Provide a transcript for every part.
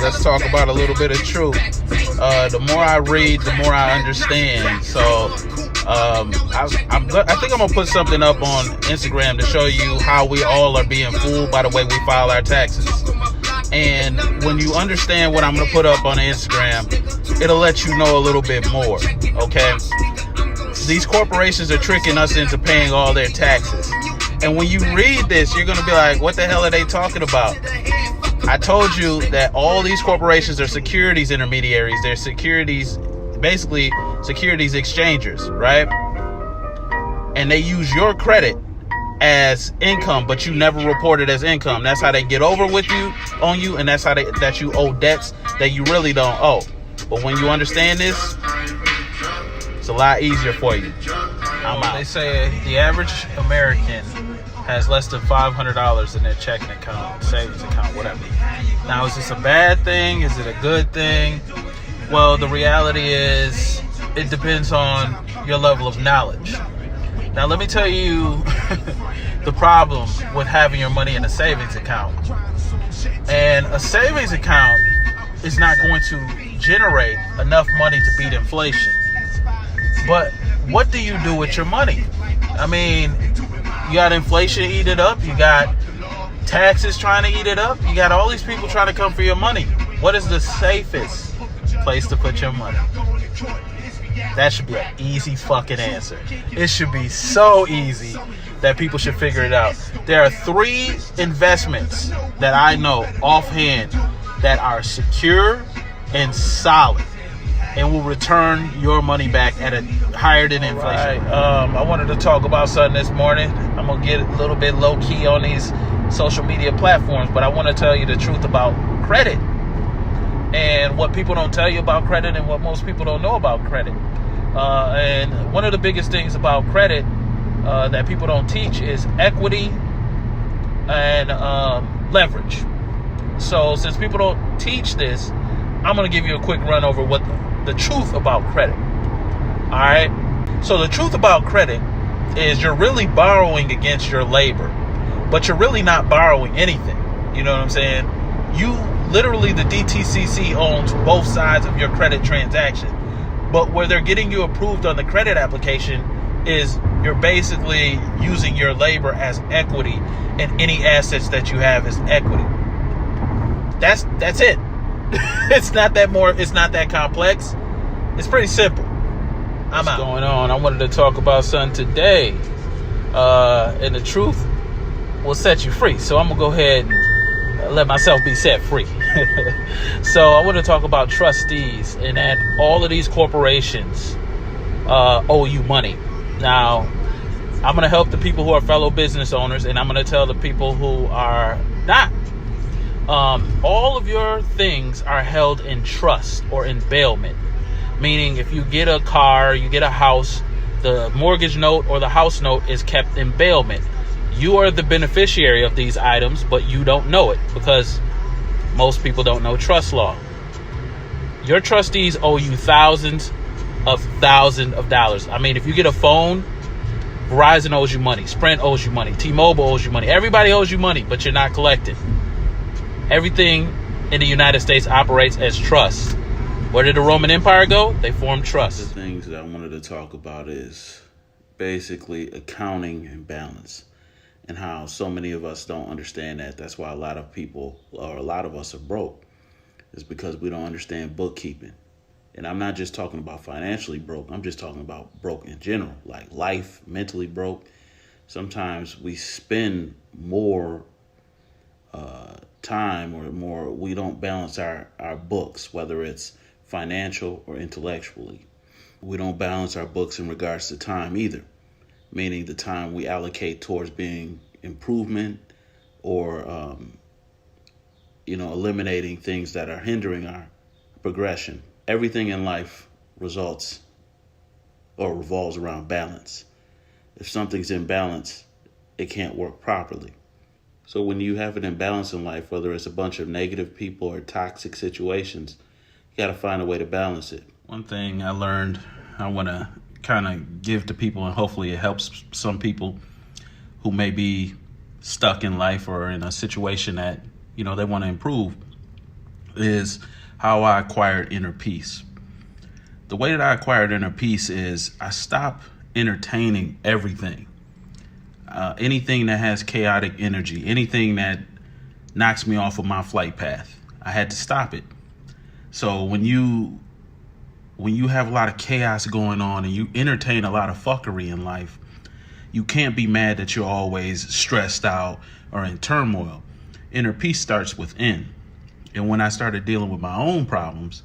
let's talk about a little bit of truth. The more I read, the more I understand. So I think I'm gonna put something up on Instagram to show you how we all are being fooled by the way we file our taxes. And when you understand what I'm gonna put up on Instagram, it'll let you know a little bit more. Okay, these corporations are tricking us into paying all their taxes. And when you read this, you're gonna be like, what the hell are they talking about? I told you that all these corporations are securities intermediaries. They're basically securities exchangers, right? And they use your credit as income, but you never report it as income. That's how they get over on you, and that's how that you owe debts that you really don't owe. But when you understand this, it's a lot easier for you. I'm out. They say the average American has less than $500 in their checking account, savings account, whatever. Now, is this a bad thing? Is it a good thing? Well, the reality is it depends on your level of knowledge. Now, let me tell you the problem with having your money in a savings account. And a savings account is not going to generate enough money to beat inflation. But what do you do with your money? I mean, you got inflation eat it up. You got taxes trying to eat it up. You got all these people trying to come for your money. What is the safest place to put your money? That should be an easy fucking answer. It should be so easy that people should figure it out. There are 3 investments that I know offhand that are secure and solid and will return your money back at a higher than inflation. Right. I wanted to talk about something this morning. I'm going to get a little bit low key on these social media platforms, but I want to tell you the truth about credit and what people don't tell you about credit and what most people don't know about credit. And one of the biggest things about credit that people don't teach is equity and leverage. So since people don't teach this, I'm going to give you a quick run over what the truth about credit. All right. So the truth about credit is you're really borrowing against your labor, but you're really not borrowing anything. You know what I'm saying? You literally, the DTCC owns both sides of your credit transaction, but where they're getting you approved on the credit application is you're basically using your labor as equity and any assets that you have as equity. That's it. It's not that complex. It's pretty simple. What's going on? I wanted to talk about something today. And the truth will set you free. So I'm going to go ahead and let myself be set free. So I want to talk about trustees and that all of these corporations owe you money. Now, I'm going to help the people who are fellow business owners, and I'm going to tell the people who are not. All of your things are held in trust or in bailment, meaning if you get a car, you get a house, the mortgage note or the house note is kept in bailment. You are the beneficiary of these items, but you don't know it because most people don't know trust law. Your trustees owe you thousands of dollars. I mean, if you get a phone, Verizon owes you money, Sprint owes you money, T-Mobile owes you money. Everybody owes you money, but you're not collecting. Everything in the United States operates as trust. Where did the Roman Empire go? They formed trust. The things that I wanted to talk about is basically accounting and balance, and how so many of us don't understand that. That's why a lot of people, or a lot of us, are broke. It's because we don't understand bookkeeping. And I'm not just talking about financially broke. I'm just talking about broke in general, like life, mentally broke. Sometimes we spend more time or more, we don't balance our books, whether it's financial or intellectually. We don't balance our books in regards to time either, meaning the time we allocate towards being improvement or, eliminating things that are hindering our progression. Everything in life results or revolves around balance. If something's in balance, it can't work properly. So when you have an imbalance in life, whether it's a bunch of negative people or toxic situations, you got to find a way to balance it. One thing I learned, I want to kind of give to people, and hopefully it helps some people who may be stuck in life or in a situation that, they want to improve. is how I acquired inner peace. The way that I acquired inner peace is I stopped entertaining everything. Anything that has chaotic energy, anything that knocks me off of my flight path, I had to stop it. So when you have a lot of chaos going on and you entertain a lot of fuckery in life, you can't be mad that you're always stressed out or in turmoil. Inner peace starts within. And when I started dealing with my own problems,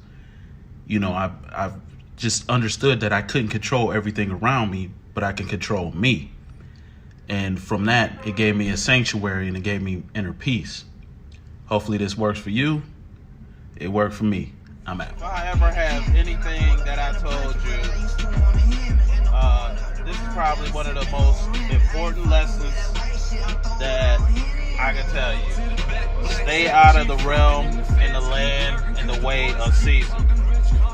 I've just understood that I couldn't control everything around me, but I can control me. And from that, it gave me a sanctuary and it gave me inner peace. Hopefully this works for you. It worked for me. I'm out. If I ever have anything that I told you, this is probably one of the most important lessons that I can tell you. Stay out of the realm and the land and the way of Caesar.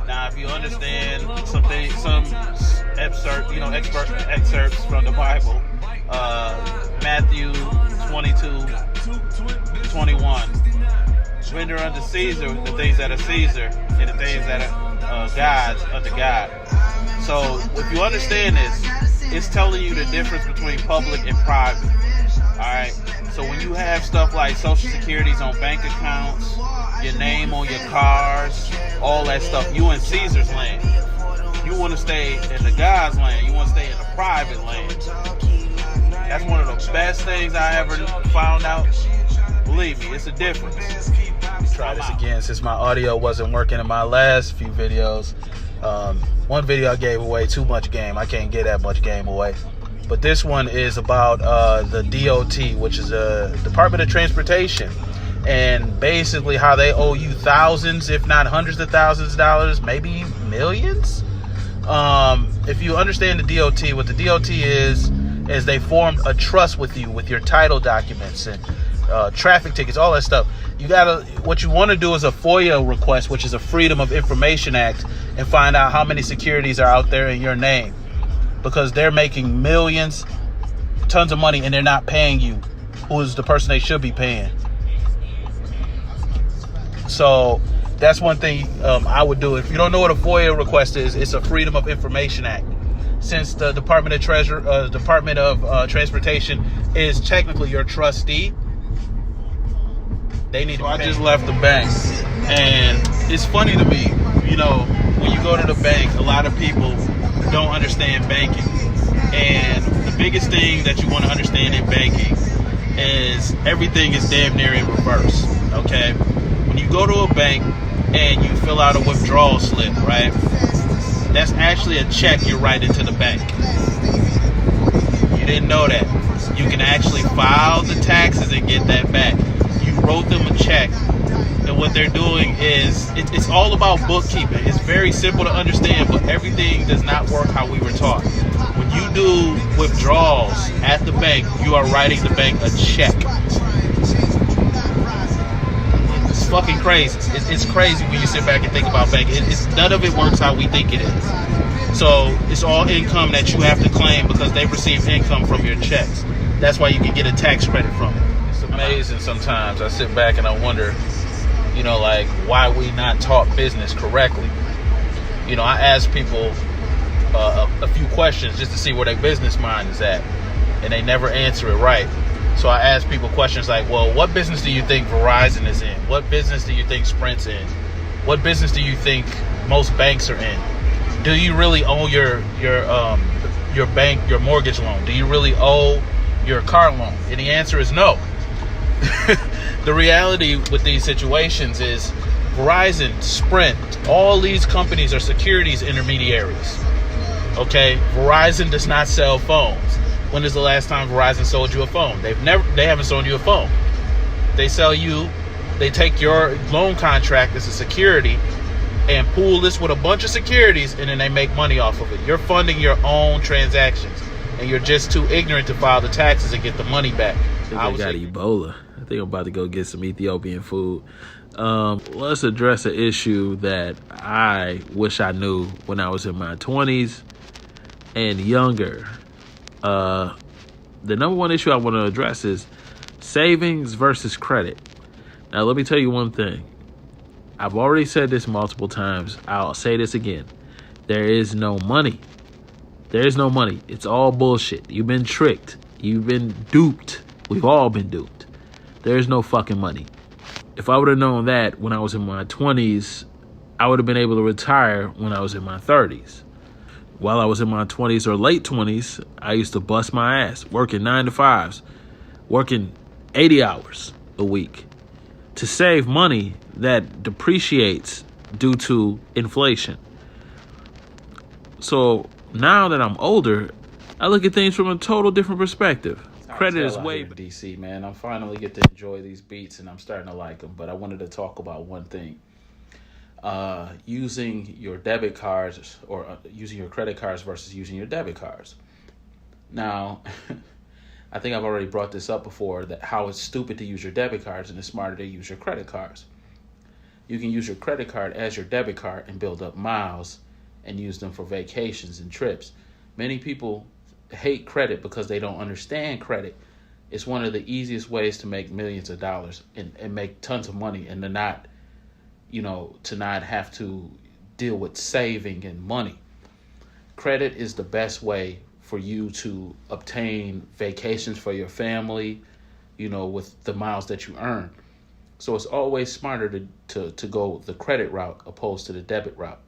Now, if you understand some excerpts from the Bible, Matthew 22:21. Render unto Caesar the things that are Caesar, and the things that are God's unto God. So, if you understand this, it's telling you the difference between public and private. Alright? So when you have stuff like Social Securities on bank accounts, your name on your cars, all that stuff, you in Caesar's land. You want to stay in the God's land. You want to stay in the private land. That's one of the best things I ever found out. Believe me, it's a difference. Try this again since my audio wasn't working in my last few videos. One video I gave away too much game. I can't get that much game away. But this one is about the DOT, which is a Department of Transportation, and basically how they owe you thousands, if not hundreds of thousands of dollars, maybe millions. If you understand the DOT, what the DOT is they formed a trust with you with your title documents and traffic tickets, all that stuff. What you want to do is a FOIA request, which is a Freedom of Information Act, and find out how many securities are out there in your name, because they're making millions, tons of money, and they're not paying you, who is the person they should be paying. So that's one thing I would do. If you don't know what a FOIA request is, it's a Freedom of Information Act. Since the Department of Transportation is technically your trustee, they need to. So I just left the bank, and it's funny to me, when you go to the bank, a lot of people don't understand banking, and the biggest thing that you want to understand in banking is everything is damn near in reverse. Okay, when you go to a bank and you fill out a withdrawal slip, right? That's actually a check you write into the bank. You didn't know that. You can actually file the taxes and get that back. You wrote them a check, and what they're doing is it's all about bookkeeping. It's very simple to understand, but everything does not work how we were taught. When you do withdrawals at the bank, you are writing the bank a check. It's fucking crazy. It's crazy when you sit back and think about banking. None of it works how we think it is. So it's all income that you have to claim because they receive income from your checks. That's why you can get a tax credit from it. It's amazing sometimes. I sit back and I wonder, why we not taught business correctly. I ask people a few questions just to see where their business mind is at, and they never answer it right. So I ask people questions like, well, what business do you think Verizon is in? What business do you think Sprint's in? What business do you think most banks are in? Do you really owe your bank your mortgage loan? Do you really owe your car loan? And the answer is no. The reality with these situations is Verizon, Sprint, all these companies are securities intermediaries. Okay, Verizon does not sell phones. When is the last time Verizon sold you a phone? They haven't sold you a phone. They take your loan contract as a security and pool this with a bunch of securities, and then they make money off of it. You're funding your own transactions, and you're just too ignorant to file the taxes and get the money back. I got Ebola. I think I'm about to go get some Ethiopian food. Let's address an issue that I wish I knew when I was in my 20s and younger. The number one issue I want to address is savings versus credit. Now, let me tell you one thing. I've already said this multiple times. I'll say this again. There is no money. There is no money. It's all bullshit. You've been tricked. You've been duped. We've all been duped. There is no fucking money. If I would have known that when I was in my 20s, I would have been able to retire when I was in my 30s. While I was in my 20s or late 20s, I used to bust my ass, working 9 to 5s, working 80 hours a week to save money that depreciates due to inflation. So now that I'm older, I look at things from a total different perspective. Credit is way better. DC, man, I'm finally get to enjoy these beats and I'm starting to like them. But I wanted to talk about one thing. Using your debit cards or using your credit cards versus using your debit cards. Now, I think I've already brought this up before, that how it's stupid to use your debit cards and it's smarter to use your credit cards. You can use your credit card as your debit card and build up miles and use them for vacations and trips. Many people hate credit because they don't understand credit. It's one of the easiest ways to make millions of dollars and make tons of money and to not have to deal with saving and money. Credit is the best way for you to obtain vacations for your family, with the miles that you earn. So it's always smarter to go the credit route opposed to the debit route.